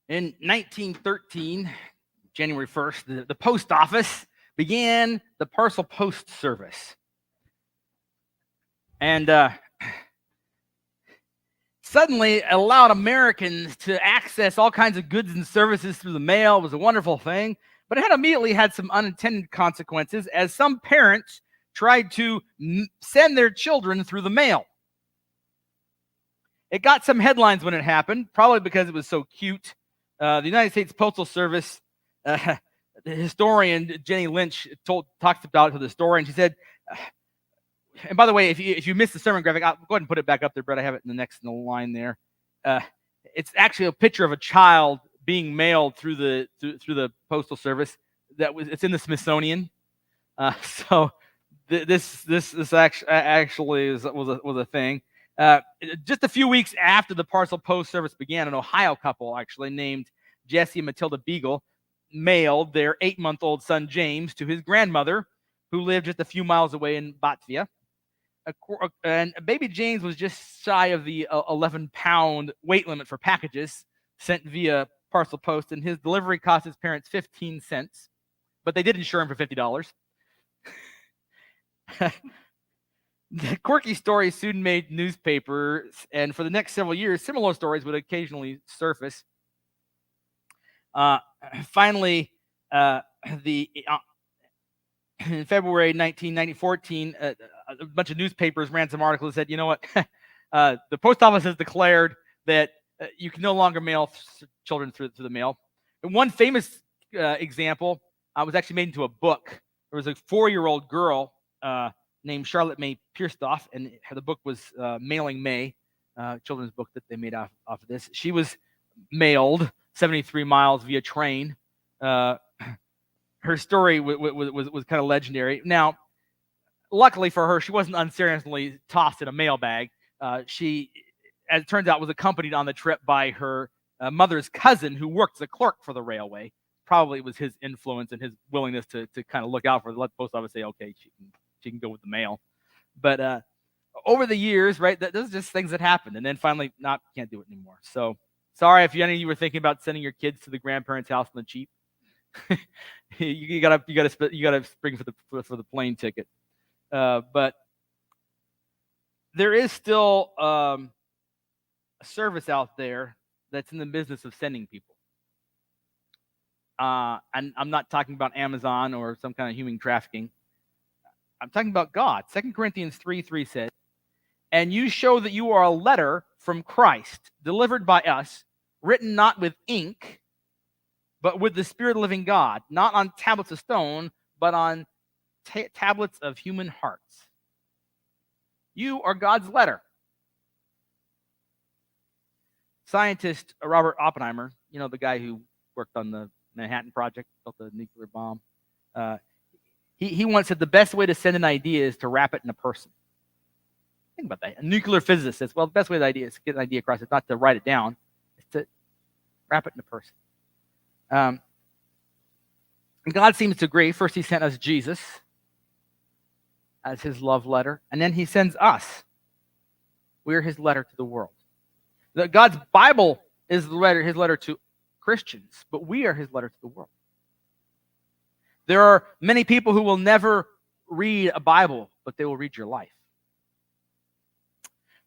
In 1913, January 1st, the post office began the parcel post service. And suddenly it allowed Americans to access all kinds of goods and services through the mail. It was a wonderful thing, but it had immediately had some unintended consequences as some parents tried to send their children through the mail. It got some headlines when it happened, probably because it was so cute. The United States Postal Service, the historian Jenny Lynch talked about it to the story, and she said, and by the way, if you missed the sermon graphic, I'll go ahead and put it back up there, Brett. I have it in the line there. It's actually a picture of a child being mailed through the Postal Service. It's in the Smithsonian. So this actually was a thing. Just a few weeks after the parcel post service began, an Ohio couple actually named Jesse and Matilda Beagle mailed their 8-month-old son James to his grandmother, who lived just a few miles away in Batavia. And baby James was just shy of the 11-pound weight limit for packages sent via parcel post, and his delivery cost his parents 15 cents, but they did insure him for $50. The quirky story soon made newspapers, and for the next several years, similar stories would occasionally surface. Finally, in February 1914, a bunch of newspapers ran some articles that said, you know what, the post office has declared that you can no longer mail children through the mail. And one famous example was actually made into a book. There was a 4-year-old girl named Charlotte May Pierstoff, and the book was Mailing May, children's book that they made off of this. She was mailed 73 miles via train. Her story was kind of legendary. Now, luckily for her, she wasn't unceremoniously tossed in a mailbag. She, as it turns out, was accompanied on the trip by her mother's cousin, who worked as a clerk for the railway. Probably it was his influence and his willingness to kind of look out for her. Let the post office say, okay, she can go with the mail. But over the years, right, those are just things that happened. And then finally, can't do it anymore. So sorry if any of you were thinking about sending your kids to the grandparents' house on the cheap. you gotta spring for the plane ticket. But there is still a service out there that's in the business of sending people. And I'm not talking about Amazon or some kind of human trafficking. I'm talking about God. 2 Corinthians 3:3 says, "And you show that you are a letter from Christ, delivered by us, written not with ink, but with the Spirit of the living God, not on tablets of stone, but on tablets of human hearts." You are God's letter. Scientist Robert Oppenheimer, you know, the guy who worked on the Manhattan Project, built the nuclear bomb, he once said the best way to send an idea is to wrap it in a person. Think about that. A nuclear physicist says, well, the best way to get an idea across is not to write it down, it's to wrap it in a person. And God seems to agree. First, he sent us Jesus as his love letter, and then he sends us. We're his letter to the world. God's Bible is his letter to Christians, but we are his letter to the world. There are many people who will never read a Bible, but they will read your life.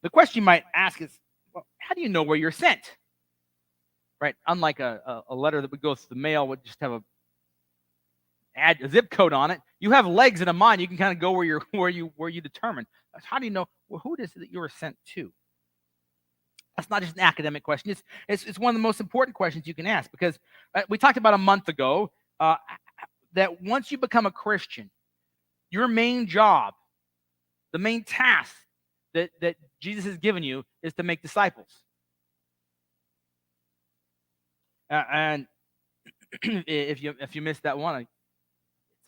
The question you might ask is, well, how do you know where you're sent? Right? Unlike a letter that would go through the mail, would just have add a zip code on it. You have legs and a mind. You can kind of go where you determine. How do you know who it is that you were sent to? That's not just an academic question. It's one of the most important questions you can ask, because we talked about a month ago that once you become a Christian, your main job, the main task that Jesus has given you is to make disciples. And if you missed that one, it's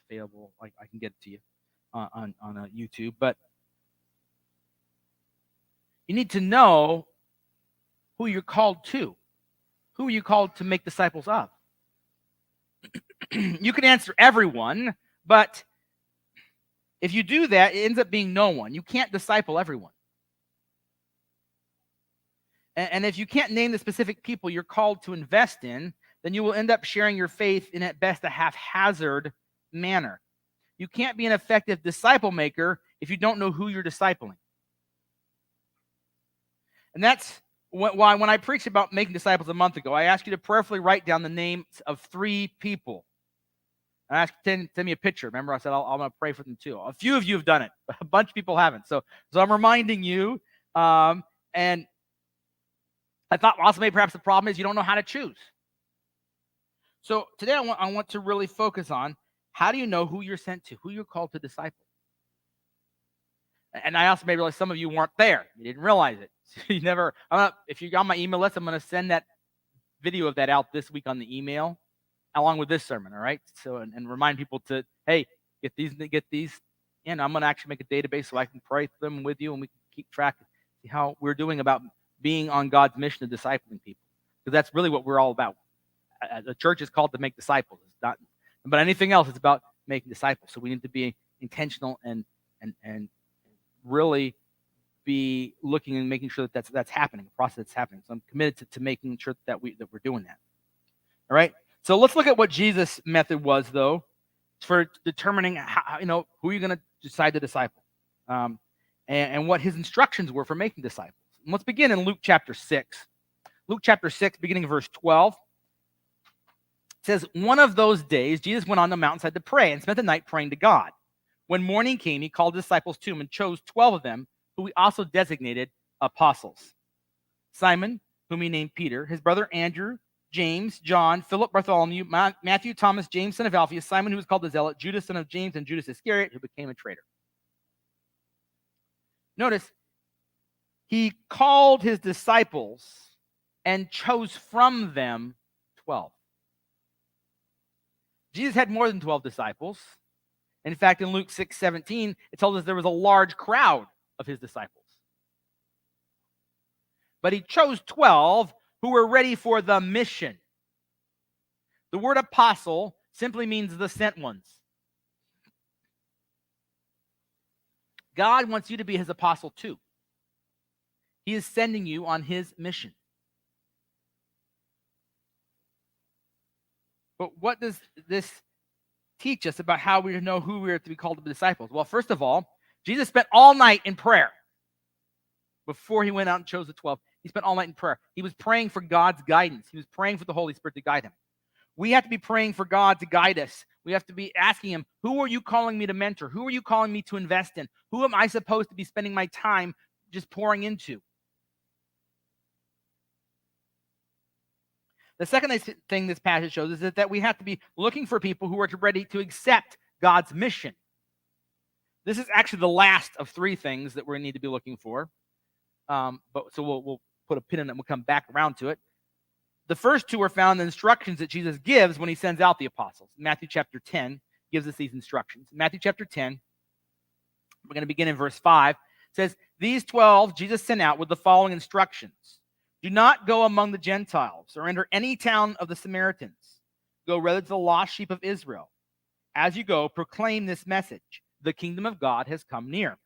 available. I can get it to you on YouTube. But you need to know who you're called to. Who are you called to make disciples of? You can answer everyone, but if you do that, it ends up being no one. You can't disciple everyone. And if you can't name the specific people you're called to invest in, then you will end up sharing your faith in, at best, a haphazard manner. You can't be an effective disciple maker if you don't know who you're discipling. And that's why when I preached about making disciples a month ago, I asked you to prayerfully write down the names of 3 people. I asked you to send me a picture. Remember, I said I'm going to pray for them too. A few of you have done it, but a bunch of people haven't. So I'm reminding you. And I thought also maybe perhaps the problem is you don't know how to choose. So today I want to really focus on how do you know who you're sent to, who you're called to disciple. And I also maybe realize some of you weren't there. You didn't realize it. You never. If you're on my email list, I'm going to send that video of that out this week on the email, along with this sermon. All right. So and remind people to, hey, get these. And I'm going to actually make a database so I can pray for them with you, and we can keep track of see how we're doing about being on God's mission of discipling people, because that's really what we're all about. The church is called to make disciples. It's not about anything else. It's about making disciples. So we need to be intentional and really be looking and making sure that that's happening, the process that's happening. So I'm committed to making sure that we're doing that. All right. So let's look at what Jesus' method was, though, for determining how, who you're going to decide to disciple, and what his instructions were for making disciples. And let's begin in Luke chapter 6. Luke chapter 6, beginning of verse 12. It says, one of those days, Jesus went on the mountainside to pray and spent the night praying to God. When morning came, he called his disciples to him and chose 12 of them, who he also designated apostles. Simon, whom he named Peter, his brother Andrew, James, John, Philip, Bartholomew, Matthew, Thomas, James, son of Alphaeus, Simon, who was called the Zealot, Judas, son of James, and Judas Iscariot, who became a traitor. Notice, he called his disciples and chose from them 12. Jesus had more than 12 disciples. In fact, in Luke 6:17, it tells us there was a large crowd of his disciples. But he chose 12 who were ready for the mission. The word apostle simply means the sent ones. God wants you to be his apostle too. He is sending you on his mission. But what does this teach us about how we know who we are to be called to be disciples? Well, first of all, Jesus spent all night in prayer before he went out and chose the 12. He spent all night in prayer. He was praying for God's guidance. He was praying for the Holy Spirit to guide him. We have to be praying for God to guide us. We have to be asking him, who are you calling me to mentor? Who are you calling me to invest in? Who am I supposed to be spending my time just pouring into? The second thing this passage shows is that we have to be looking for people who are ready to accept God's mission. This is actually the last of 3 things that we need to be looking for. So we'll put a pin in it and we'll come back around to it. The first 2 are found in the instructions that Jesus gives when he sends out the apostles. Matthew chapter 10 gives us these instructions. Matthew chapter 10, we're going to begin in verse 5. It says, these 12 Jesus sent out with the following instructions. Do not go among the Gentiles or enter any town of the Samaritans. Go rather to the lost sheep of Israel. As you go, proclaim this message. The kingdom of God has come near.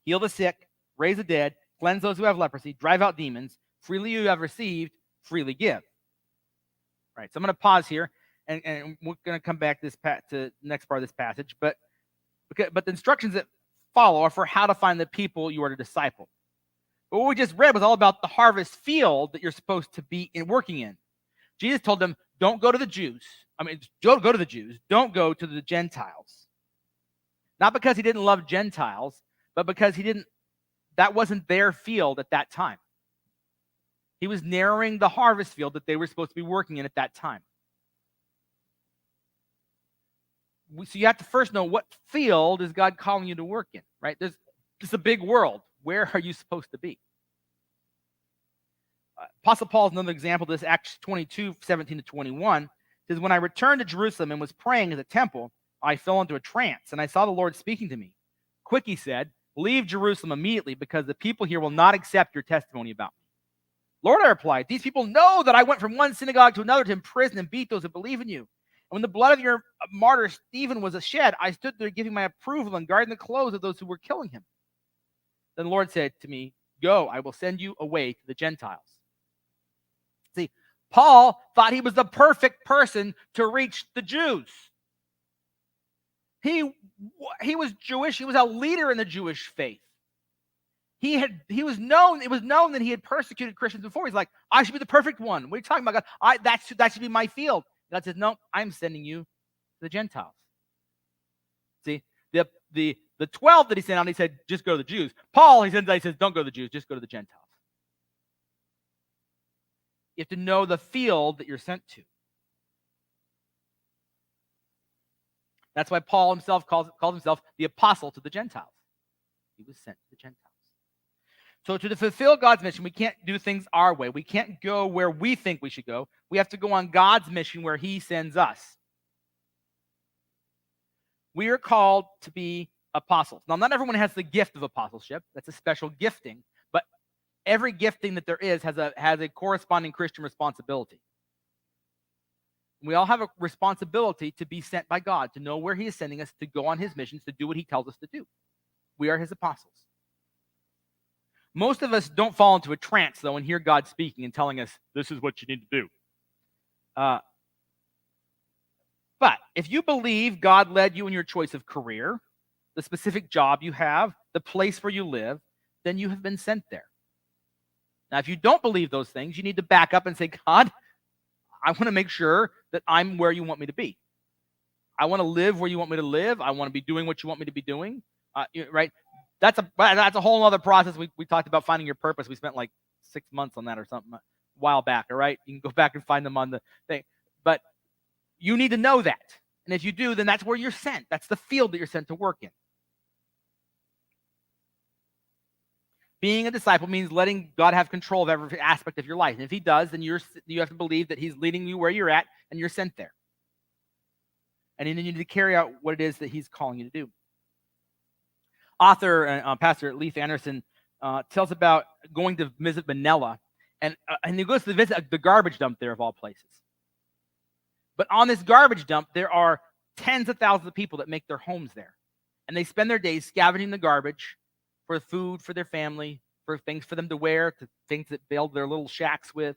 Heal the sick, raise the dead, cleanse those who have leprosy, drive out demons. Freely you have received, freely give. All right, so I'm going to pause here, and we're going to come back to the next part of this passage. But the instructions that follow are for how to find the people you are to disciple. But what we just read was all about the harvest field that you're supposed to be working in. Jesus told them, don't go to the Jews. Don't go to the Jews. Don't go to the Gentiles. Not because he didn't love Gentiles, but because that wasn't their field at that time. He was narrowing the harvest field that they were supposed to be working in at that time. So you have to first know, what field is God calling you to work in, right? It's a big world. Where are you supposed to be? Apostle Paul is another example of this. Acts 22:17-21 says, when I returned to Jerusalem and was praying at the temple, I fell into a trance, and I saw the Lord speaking to me. Quick, he said, leave Jerusalem immediately, because the people here will not accept your testimony about me. Lord, I replied, these people know that I went from one synagogue to another to imprison and beat those who believe in you. And when the blood of your martyr Stephen was shed, I stood there giving my approval and guarding the clothes of those who were killing him. Then the Lord said to me, Go, I will send you away to the Gentiles. See, Paul thought he was the perfect person to reach the Jews. He was Jewish. He was a leader in the Jewish faith. It was known that he had persecuted Christians before. He's like, I should be the perfect one. What are you talking about, God? That should be my field. God says, no, I'm sending you to the Gentiles. See, the 12 that he sent out, he said, just go to the Jews. Paul, he says, don't go to the Jews, just go to the Gentiles. You have to know the field that you're sent to. That's why Paul himself calls himself the apostle to the Gentiles. He was sent to the Gentiles. So to fulfill God's mission, we can't do things our way. We can't go where we think we should go. We have to go on God's mission where he sends us. We are called to be apostles. Now, not everyone has the gift of apostleship. That's a special gifting. But every gifting that there is has a corresponding Christian responsibility. We all have a responsibility to be sent by God, to know where he is sending us, to go on his missions, to do what he tells us to do. We are his apostles. Most of us don't fall into a trance, though, and hear God speaking and telling us, this is what you need to do. But if you believe God led you in your choice of career, the specific job you have, the place where you live, then you have been sent there. Now, if you don't believe those things, you need to back up and say, God, I want to make sure that I'm where you want me to be. I want to live where you want me to live. I want to be doing what you want me to be doing. Right? That's a whole other process. We talked about finding your purpose. We spent like 6 months on that or something a while back. All right, you can go back and find them on the thing. But you need to know that, and if you do, then that's where you're sent. That's the field that you're sent to work in. Being a disciple means letting God have control of every aspect of your life. And if he does, then you have to believe that he's leading you where you're at, and you're sent there. And then you need to carry out what it is that he's calling you to do. Author and pastor Leith Anderson tells about going to visit Manila, and he goes to visit the garbage dump there of all places. But on this garbage dump, there are tens of thousands of people that make their homes there, and they spend their days scavenging the garbage for food for their family, for things for them to wear, to things that build their little shacks with.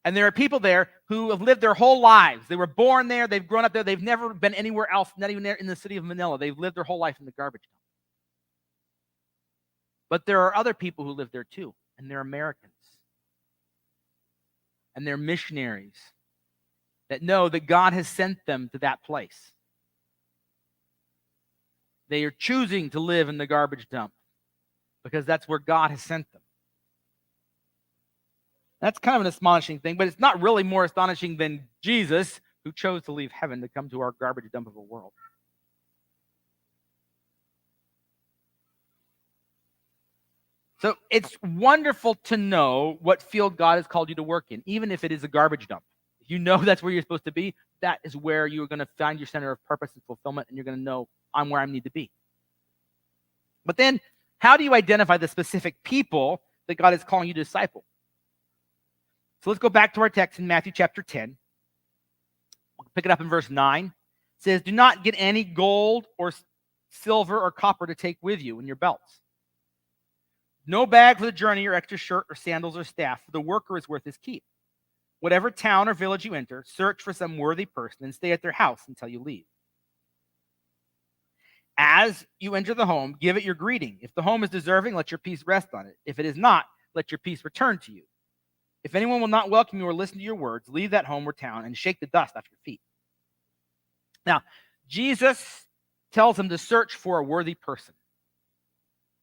And there are people there who have lived their whole lives. They were born there. They've grown up there. They've never been anywhere else, not even there in the city of Manila. They've lived their whole life in the garbage dump. But there are other people who live there too, and they're Americans. And they're missionaries that know that God has sent them to that place. They are choosing to live in the garbage dump because that's where God has sent them. That's kind of an astonishing thing, but it's not really more astonishing than Jesus, who chose to leave heaven to come to our garbage dump of a world. So it's wonderful to know what field God has called you to work in, even if it is a garbage dump. If you know that's where you're supposed to be, that is where you're going to find your center of purpose and fulfillment, and you're going to know I'm where I need to be. But then, how do you identify the specific people that God is calling you to disciple? So let's go back to our text in Matthew chapter 10. We'll pick it up in verse 9. It says, do not get any gold or silver or copper to take with you in your belts. No bag for the journey, or extra shirt, or sandals, or staff, for the worker is worth his keep. Whatever town or village you enter, search for some worthy person and stay at their house until you leave. As you enter the home, give it your greeting. If the home is deserving, let your peace rest on it. If it is not, let your peace return to you. If anyone will not welcome you or listen to your words, leave that home or town and shake the dust off your feet. Now, Jesus tells them to search for a worthy person.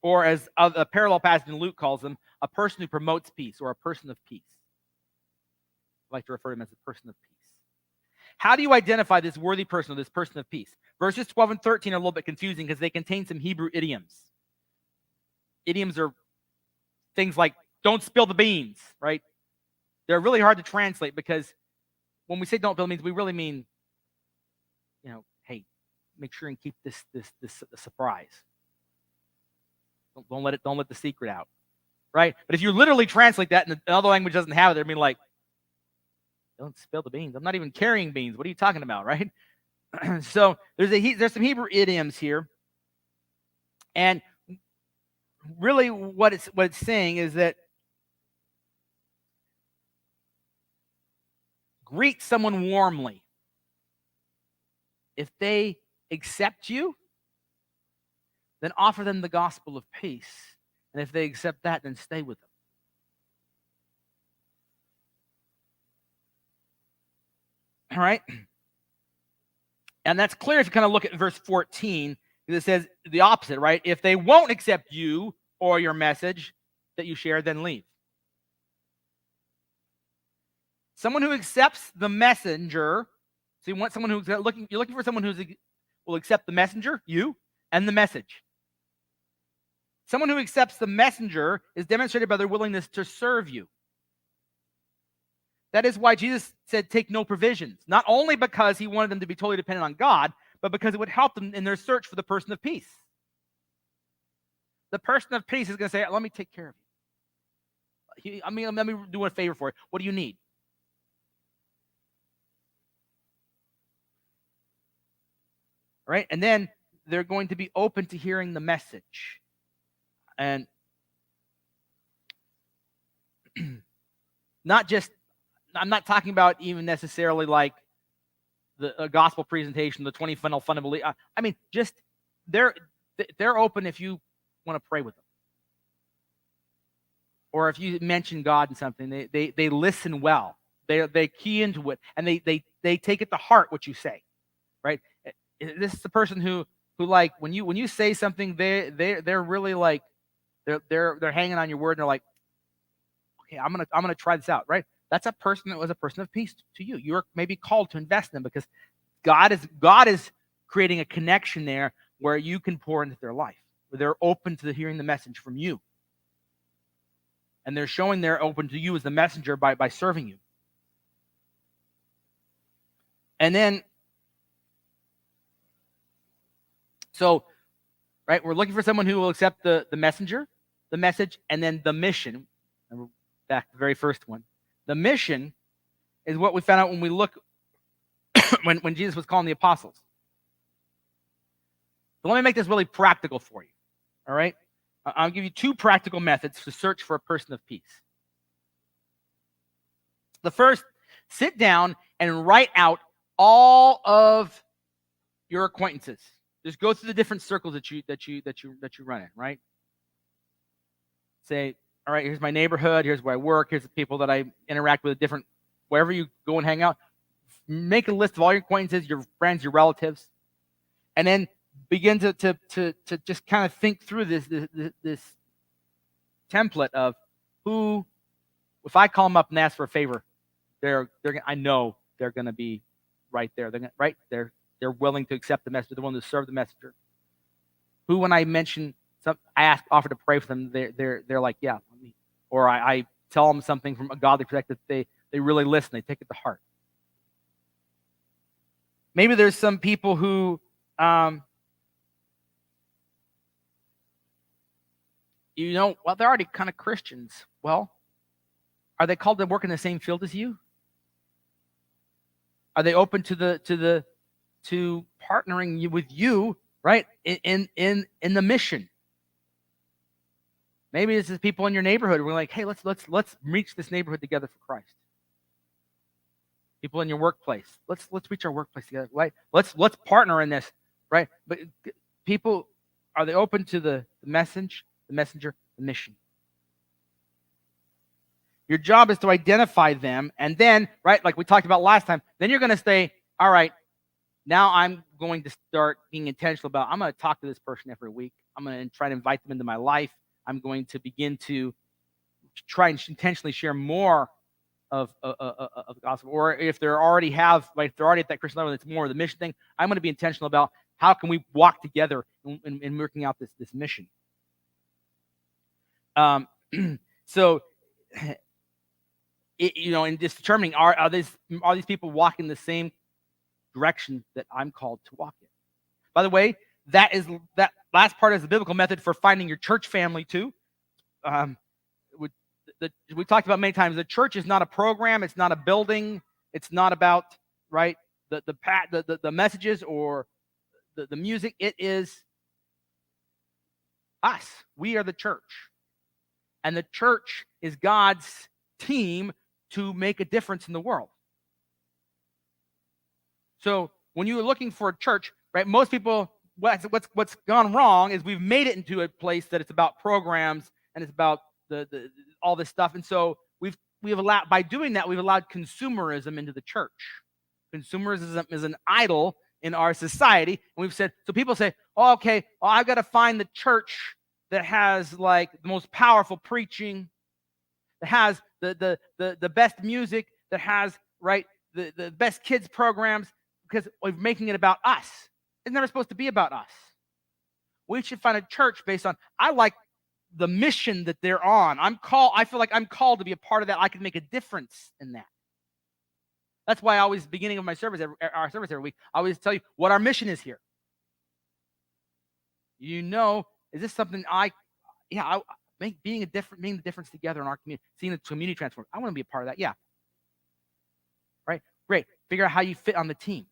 Or as a parallel passage in Luke calls them, a person who promotes peace, or a person of peace. I like to refer to him as a person of peace. How do you identify this worthy person or this person of peace? Verses 12 and 13 are a little bit confusing because they contain some Hebrew idioms. Idioms are things like, don't spill the beans, right? They're really hard to translate because when we say don't spill the beans, we really mean, hey, make sure and keep this a surprise. Don't let the secret out, right? But if you literally translate that and the other language doesn't have it, they'd be like, don't spill the beans. I'm not even carrying beans. What are you talking about, right? So there's some Hebrew idioms here, and really what it's saying is that greet someone warmly. If they accept you, then offer them the gospel of peace. And if they accept that, then stay with them. All right? And that's clear if you kind of look at verse 14, because it says the opposite, right? If they won't accept you or your message that you share, then leave. Someone who accepts the messenger, so you want someone who's you're looking for someone who will accept the messenger, you, and the message. Someone who accepts the messenger is demonstrated by their willingness to serve you. That is why Jesus said, take no provisions, not only because he wanted them to be totally dependent on God, but because it would help them in their search for the person of peace. The person of peace is going to say, let me take care of you. Let me do a favor for you. What do you need? Right? And then they're going to be open to hearing the message. And I'm not talking about even necessarily like the gospel presentation, the 20 fundamental. I mean, just they're open if you want to pray with them, or if you mention God in something, they listen well. They key into it, and they take it to heart what you say, right? This is the person who like when you say something, they're really like they're hanging on your word, and they're like, okay, I'm gonna try this out, right? That's a person that was a person of peace to you. You're maybe called to invest in them because God is creating a connection there where you can pour into their life, where they're open to hearing the message from you. And they're showing they're open to you as the messenger by serving you. And then, so, right, we're looking for someone who will accept the messenger, the message, and then the mission. Remember back to the very first one. The mission is what we found out when we look when Jesus was calling the apostles. So let me make this really practical for you. All right? I'll give you two practical methods to search for a person of peace. The first, sit down and write out all of your acquaintances. Just go through the different circles that you run in, right? Say, all right, here's my neighborhood, here's where I work, here's the people that I interact with, different, wherever you go and hang out. Make a list of all your acquaintances, your friends, your relatives, and then begin to just kind of think through this template of who, if I call them up and ask for a favor, I know they're going to be right there. They're willing to accept the message. They're willing to serve the messenger. Who, when I mention offer to pray for them, they're like, yeah, let me. Or I tell them something from a godly perspective. They really listen. They take it to heart. Maybe there's some people who, well, they're already kind of Christians. Well, are they called to work in the same field as you? Are they open to partnering with you, right, in the mission? Maybe this is people in your neighborhood. We're like, hey, let's reach this neighborhood together for Christ. People in your workplace, let's reach our workplace together, right? Let's partner in this, right? But people, are they open to the message, the messenger, the mission? Your job is to identify them, and then, right, like we talked about last time, then you're going to say, all right, now I'm going to start being intentional about, I'm going to talk to this person every week. I'm going to try to invite them into my life. I'm going to begin to try and intentionally share more of the gospel. Or if they're already at that Christian level, it's more of the mission thing, I'm going to be intentional about how can we walk together in working out this mission. So, in just determining are these people walking the same direction that I'm called to walk in. By the way, that last part is the biblical method for finding your church family too. We talked about many times. The church is not a program. It's not a building. It's not about the messages or the music. It is Us. We are the church. And the church is God's team to make a difference in the world. So when you're looking for a church, right, most people, what's gone wrong is we've made it into a place that it's about programs and it's about the all this stuff. And so we've allowed, by doing that, we've allowed consumerism into the church. Consumerism is an idol in our society. And we've said, so people say, oh, okay, well, I've got to find the church that has like the most powerful preaching, that has the best music, that has, right, the best kids programs, because we're making it about us. It's never supposed to be about us. We should find a church based on, I like the mission that they're on. I feel like I'm called to be a part of that. I can make a difference in that. That's why I always, beginning of my service, our service every week, I always tell you what our mission is here. You know, is this something being the difference together in our community, seeing the community transform. I want to be a part of that. Yeah. Right. Great. Figure out how you fit on the team.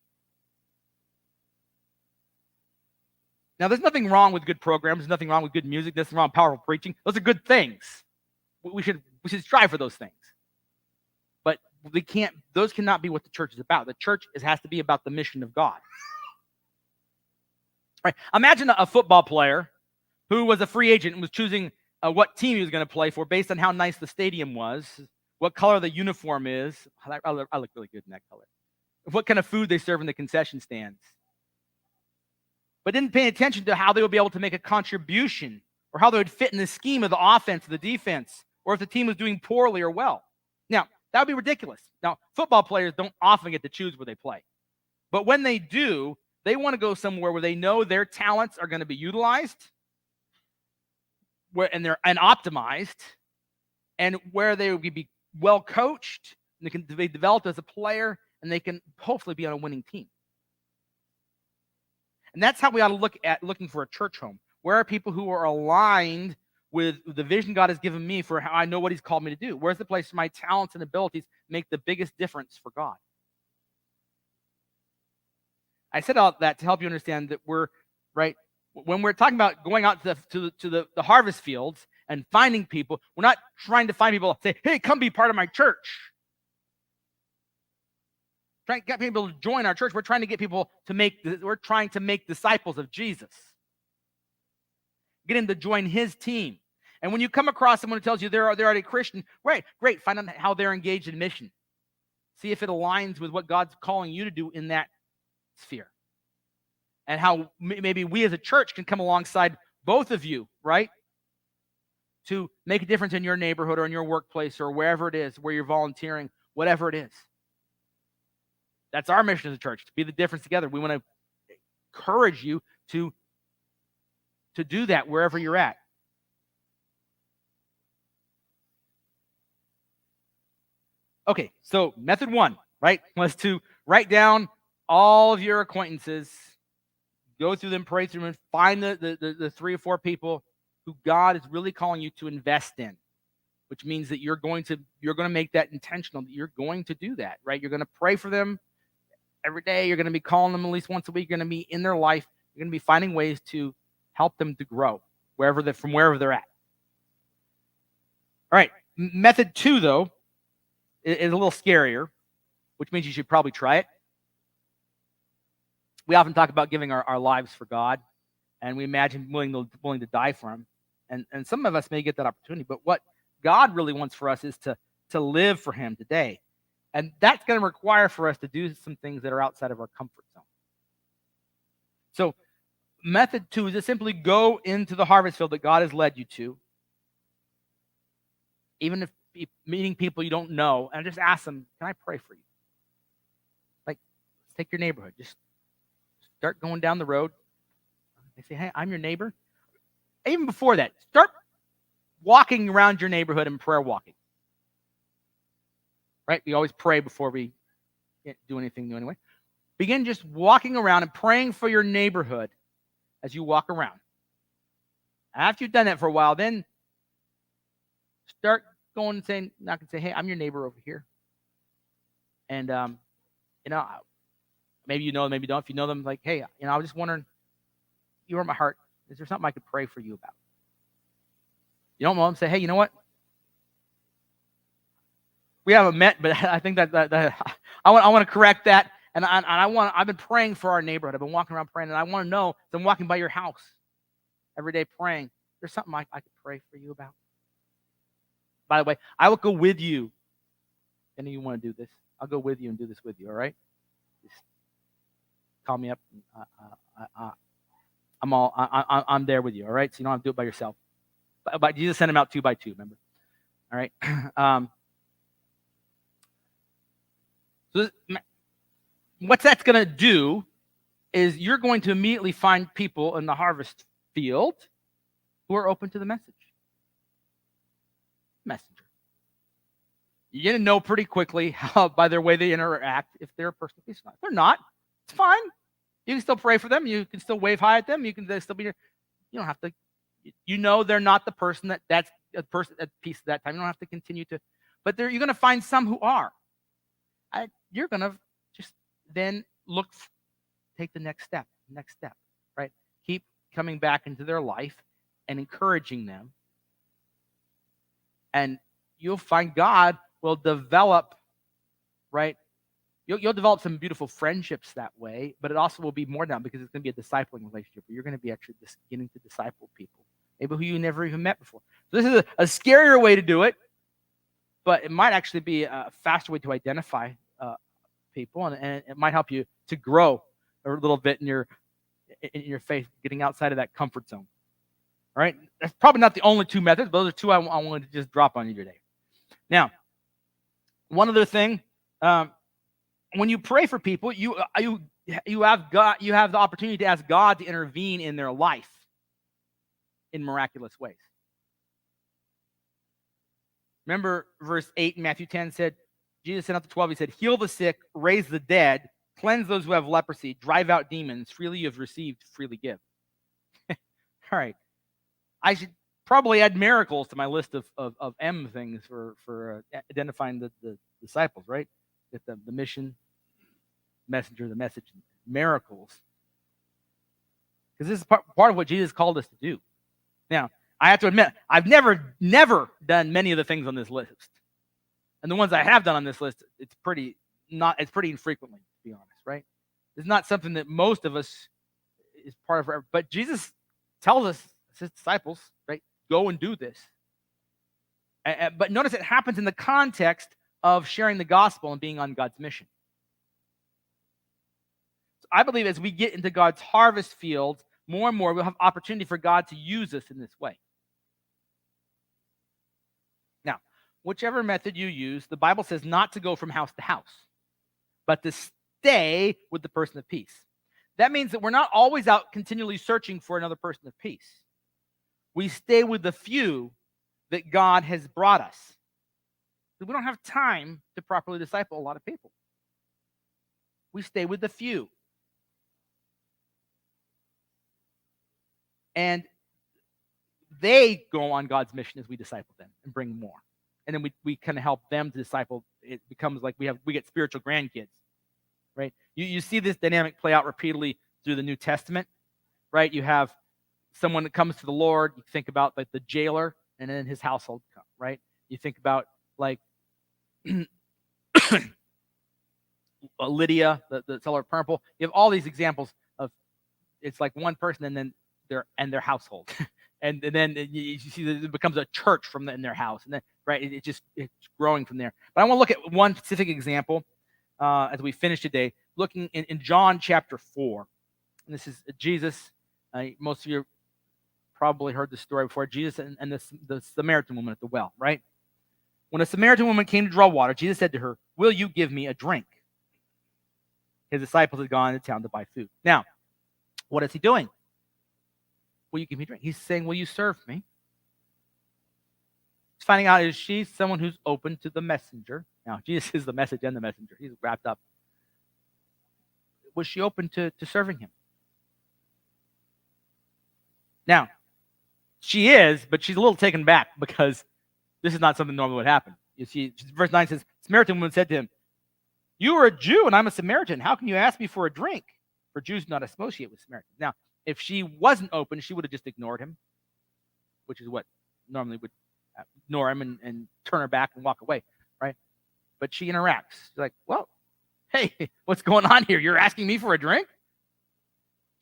Now, there's nothing wrong with good programs. There's nothing wrong with good music. There's nothing wrong with powerful preaching. Those are good things. We should strive for those things. But those cannot be what the church is about. The church has to be about the mission of God. Right? Imagine a football player who was a free agent and was choosing what team he was going to play for based on how nice the stadium was, what color the uniform is. I look really good in that color. What kind of food they serve in the concession stands. But didn't pay attention to how they would be able to make a contribution or how they would fit in the scheme of the offense or the defense, or if the team was doing poorly or well. Now, that would be ridiculous. Now, football players don't often get to choose where they play. But when they do, they want to go somewhere where they know their talents are going to be utilized and optimized, and where they will be well coached, and they can be developed as a player, and they can hopefully be on a winning team. And that's how we ought to look at looking for a church home. Where are people who are aligned with the vision God has given me for how I know what he's called me to do? Where's the place where my talents and abilities make the biggest difference for God? I said all that to help you understand that we're, right, when we're talking about going out to the harvest fields and finding people, we're not trying to find people, say, hey, come be part of my church. Trying to get people to join our church. We're trying to get people we're trying to make disciples of Jesus. Get them to join his team. And when you come across someone who tells you they're already Christian, right, great, find out how they're engaged in mission. See if it aligns with what God's calling you to do in that sphere. And how maybe we as a church can come alongside both of you, right, to make a difference in your neighborhood or in your workplace or wherever it is, where you're volunteering, whatever it is. That's our mission as a church, to be the difference together. We want to encourage you to do that wherever you're at. Okay, so method 1, right, was to write down all of your acquaintances, go through them, pray through them, and find the 3 or 4 people who God is really calling you to invest in, which means that you're going to make that intentional, that you're going to do that, right? You're going to pray for them every day. You're going to be calling them at least once a week. You're going to be in their life. You're going to be finding ways to help them to grow from wherever they're at. All right, method 2, though, is a little scarier, which means you should probably try it. We often talk about giving our lives for God, and we imagine willing to die for him. And some of us may get that opportunity, but what God really wants for us is to live for him today. And that's going to require for us to do some things that are outside of our comfort zone. So method 2 is to simply go into the harvest field that God has led you to, even if meeting people you don't know, and just ask them, can I pray for you? Like, let's take your neighborhood. Just start going down the road. They say, hey, I'm your neighbor. Even before that, start walking around your neighborhood and prayer walking. Right? We always pray before we do anything new anyway. Begin just walking around and praying for your neighborhood as you walk around. After you've done that for a while, then start going and saying, not going to say, hey, I'm your neighbor over here. And, maybe you know them, maybe you don't. If you know them, like, hey, I was just wondering, you were in my heart. Is there something I could pray for you about? You don't know them, say, hey, you know what? We haven't met, but I think that I want to correct that. And I've been praying for our neighborhood. I've been walking around praying, and I want to know, as I'm walking by your house every day praying, there's something I could pray for you about. By the way, I will go with you. Any of you want to do this? I'll go with you and do this with you, all right? Just call me up. I'm there with you, all right? So you don't have to do it by yourself. But Jesus sent them out 2 by 2, remember? All right? So what that's going to do is you're going to immediately find people in the harvest field who are open to the message. Messenger. You're going to know pretty quickly how, by their way they interact, if they're a person of peace or not. If they're not, it's fine. You can still pray for them. You can still wave hi at them. You can still be here. You don't have to. You know they're not the person that's a person at peace at that time. You don't have to continue to. But you're going to find some who are. You're going to just then take the next step, right? Keep coming back into their life and encouraging them. And you'll find God will develop, right? You'll develop some beautiful friendships that way, but it also will be more than that because it's going to be a discipling relationship where you're going to be actually just beginning to disciple people, maybe who you never even met before. So this is a scarier way to do it, but it might actually be a faster way to identify people, and it might help you to grow a little bit in your faith, getting outside of that comfort zone. All right, that's probably not the only 2 methods, but those are 2 I wanted to just drop on you today. Now, one other thing, when you pray for people, you have the opportunity to ask God to intervene in their life in miraculous ways. Remember verse 8 in Matthew 10 said, Jesus sent out the 12, he said, heal the sick, raise the dead, cleanse those who have leprosy, drive out demons, freely you have received, freely give. All right. I should probably add miracles to my list of M things for identifying the disciples, right? Get the mission, messenger, the message, miracles. Because this is part of what Jesus called us to do. Now, I have to admit, I've never done many of the things on this list. And the ones I have done on this list, it's pretty infrequently, to be honest, right? It's not something that most of us is part of. But Jesus tells us, his disciples, right, go and do this. But notice it happens in the context of sharing the gospel and being on God's mission. So I believe as we get into God's harvest field, more and more we'll have opportunity for God to use us in this way. Now, whichever method you use, the Bible says not to go from house to house, but to stay with the person of peace. That means that we're not always out continually searching for another person of peace. We stay with the few that God has brought us. So we don't have time to properly disciple a lot of people. We stay with the few. And they go on God's mission as we disciple them and bring more. And then we kind of help them to disciple. It becomes like we get spiritual grandkids, right? You see this dynamic play out repeatedly through the New Testament, right? You have someone that comes to the Lord. You think about like the jailer and then his household, right? You think about like Lydia, the seller of purple. You have all these examples of it's like one person and then their household. and then you see that it becomes a church in their house. And then, right, it's growing from there. But I want to look at one specific example as we finish today, looking in John chapter 4. And this is Jesus. Most of you probably heard the story before. Jesus and the Samaritan woman at the well, right? When a Samaritan woman came to draw water, Jesus said to her, "Will you give me a drink?" His disciples had gone into town to buy food. Now, what is he doing? Will you give me a drink? He's saying, will you serve me? He's finding out, is she someone who's open to the messenger? Now, Jesus is the message and the messenger. He's wrapped up. Was she open to serving him? Now, she is, but she's a little taken back because this is not something normal would happen. You see, verse 9 says, Samaritan woman said to him, "You are a Jew and I'm a Samaritan. How can you ask me for a drink?" For Jews do not associate with Samaritans. Now, if she wasn't open, she would have just ignored him, which is what normally would ignore him and turn her back and walk away, right? But she interacts. She's like, well, hey, what's going on here? You're asking me for a drink?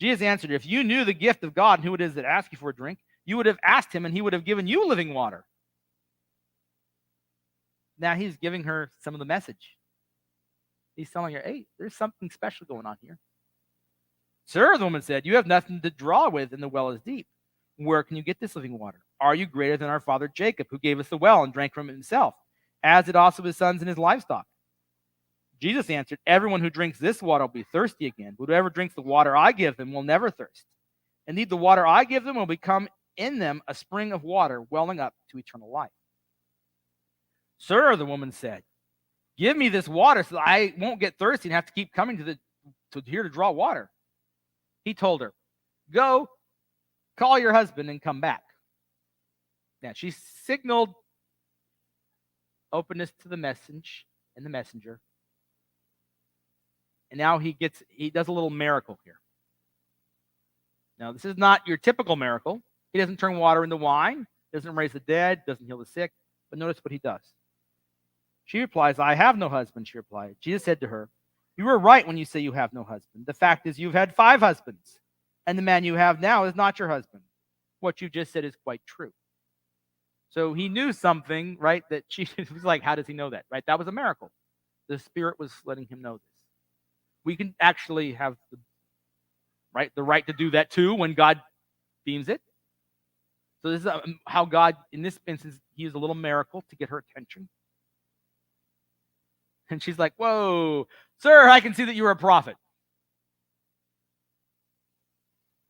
Jesus answered, if you knew the gift of God and who it is that asks you for a drink, you would have asked him and he would have given you living water. Now he's giving her some of the message. He's telling her, hey, there's something special going on here. Sir, the woman said, you have nothing to draw with and the well is deep. Where can you get this living water? Are you greater than our father Jacob, who gave us the well and drank from it himself, as did also his sons and his livestock? Jesus answered, everyone who drinks this water will be thirsty again, but whoever drinks the water I give them will never thirst. Indeed, the water I give them will become in them a spring of water welling up to eternal life. Sir, the woman said, give me this water so that I won't get thirsty and have to keep coming to here to draw water. He told her, go, call your husband and come back. Now, she signaled openness to the message and the messenger. And now he does a little miracle here. Now, this is not your typical miracle. He doesn't turn water into wine, doesn't raise the dead, doesn't heal the sick. But notice what he does. She replies, I have no husband, she replied. Jesus said to her, you were right when you say you have no husband. The fact is you've had 5 husbands, and the man you have now is not your husband. What you just said is quite true. So he knew something, right, that she was like, how does he know that, right? That was a miracle. The Spirit was letting him know this. We can actually have the right to do that too when God deems it. So this is how God, in this instance, he used a little miracle to get her attention. And she's like, whoa, sir, I can see that you're a prophet.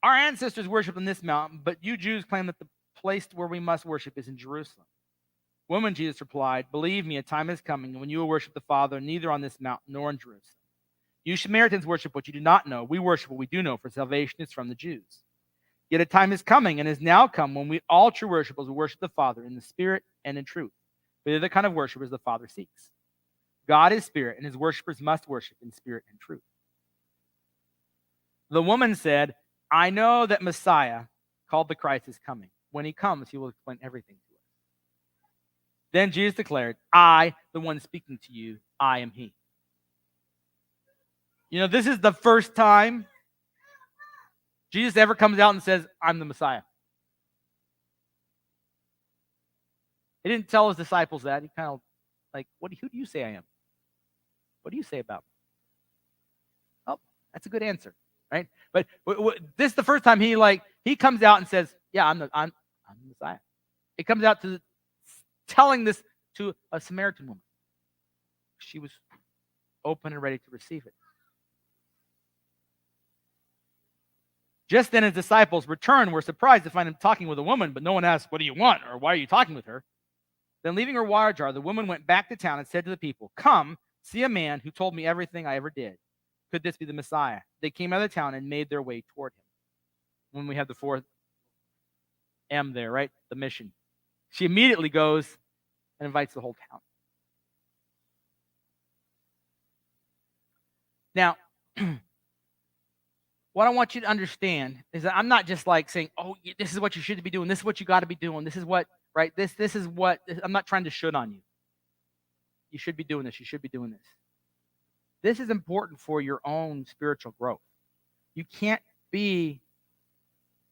Our ancestors worshiped on this mountain, but you Jews claim that the place where we must worship is in Jerusalem. Woman, Jesus replied, believe me, a time is coming when you will worship the Father neither on this mountain nor in Jerusalem. You Samaritans worship what you do not know. We worship what we do know, for salvation is from the Jews. Yet a time is coming and is now come when we all true worshipers will worship the Father in the Spirit and in truth. For they're the kind of worshipers the Father seeks. God is Spirit, and his worshipers must worship in spirit and truth. The woman said, I know that Messiah, called the Christ, is coming. When he comes, he will explain everything to us. Then Jesus declared, I, the one speaking to you, I am he. You know, this is the first time Jesus ever comes out and says, I'm the Messiah. He didn't tell his disciples that. He kind of like, who do you say I am? What do you say about me? Oh, that's a good answer, right? But this is the first time he comes out and says, yeah, I'm the Messiah. It comes out to telling this to a Samaritan woman. She was open and ready to receive it. Just then his disciples returned, were surprised to find him talking with a woman, but no one asked, what do you want? Or why are you talking with her? Then leaving her water jar, the woman went back to town and said to the people, come, see a man who told me everything I ever did. Could this be the Messiah? They came out of the town and made their way toward him. When we have the 4th M there, right? The mission. She immediately goes and invites the whole town. Now, what I want you to understand is that I'm not just like saying, oh, this is what you should be doing. This is what you got to be doing. This is what, right? This is what, I'm not trying to should on you. You should be doing this. You should be doing this. This is important for your own spiritual growth. You can't be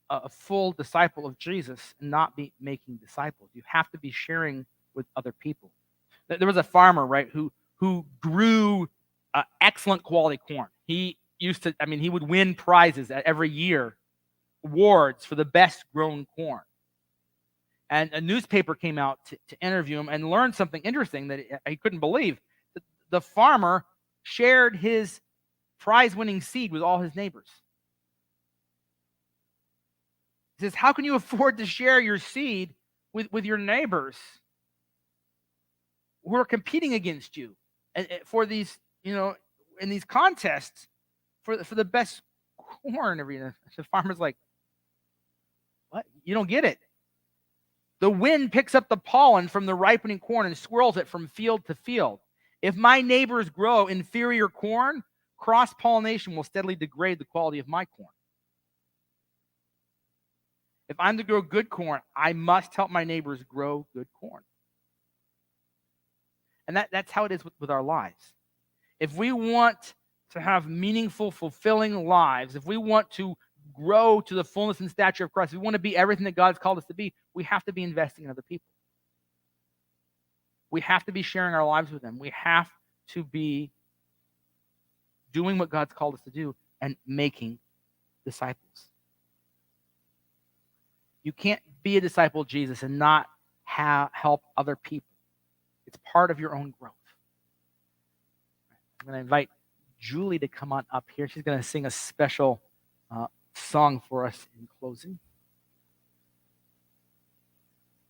a full disciple of Jesus and not be making disciples. You have to be sharing with other people. There was a farmer, right, who grew excellent quality corn. He would win prizes every year, awards for the best grown corn. And a newspaper came out to interview him and learned something interesting that he couldn't believe. The farmer shared his prize-winning seed with all his neighbors. He says, how can you afford to share your seed with your neighbors who are competing against you for these, in these contests for the best corn every year? The farmer's like, what? You don't get it. The wind picks up the pollen from the ripening corn and swirls it from field to field. If my neighbors grow inferior corn, cross-pollination will steadily degrade the quality of my corn. If I'm to grow good corn, I must help my neighbors grow good corn. And that's how it is with our lives. If we want to have meaningful, fulfilling lives, if we want to grow to the fullness and stature of Christ, if we want to be everything that God's called us to be, we have to be investing in other people. We have to be sharing our lives with them. We have to be doing what God's called us to do and making disciples. You can't be a disciple of Jesus and not help other people. It's part of your own growth. I'm going to invite Julie to come on up here. She's going to sing a special song for us in closing.